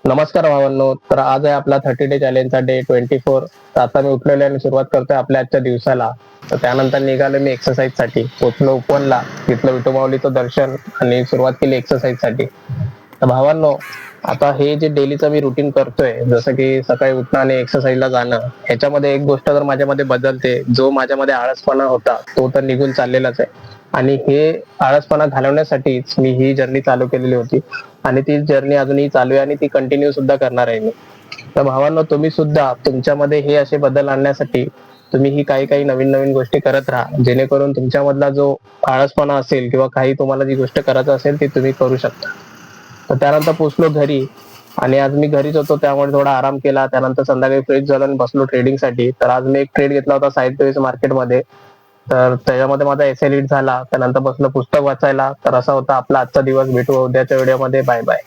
नमस्कार भावांनो. तर आज आहे आपला 30 डे चॅलेंजचा डे 24. तर आता मी उठलेलो आणि सुरुवात करतोय आपल्या आजच्या दिवसाला. तर त्यानंतर निघालो मी एक्सरसाइज साठी. पोचलो उपवनला, तिथलं विठोबावलीचं दर्शन आणि सुरुवात केली एक्सरसाइज साठी. तर भावांनो, आता हे जे डेलीचं मी रुटीन करतोय, जसं की सकाळी उठणं आणि एक्सरसाइजला जाणं, ह्याच्यामध्ये एक गोष्ट तर माझ्यामध्ये बदलते. जो माझ्यामध्ये आळसपणा होता तो तर निघून चाललेलाच आहे. आणि हे आळसपणा घालवण्यासाठीच मी ही जर्नी चालू केलेली होती. आणि ती जर्नी अजूनही चालू आहे आणि ती कंटिन्यू सुद्धा करणार आहे मी. तर भावांनो, तुम्ही सुद्धा तुमच्यामध्ये हे असे बदल आणण्यासाठी तुम्ही ही काही काही नवीन नवीन गोष्टी करत राहा, जेणेकरून तुमच्यामधला जो आळसपणा असेल किंवा काही तुम्हाला जी गोष्ट करायचं असेल ती तुम्ही करू शकता. तर त्यानंतर पोचलो घरी. आणि आज मी घरीच होतो त्यामुळे थोडा आराम केला. त्यानंतर संध्याकाळी फ्रेश झालो आणि बसलो ट्रेडिंगसाठी. तर आज मी एक ट्रेड घेतला होता साईड मार्केटमध्ये. तर त्याच्यामध्ये माझा एस एल झाला. त्यानंतर बसलो पुस्तक वाचायला. तर असा होता आपला आजचा दिवस. भेटू उद्याच्या व्हिडिओमध्ये. Bye bye.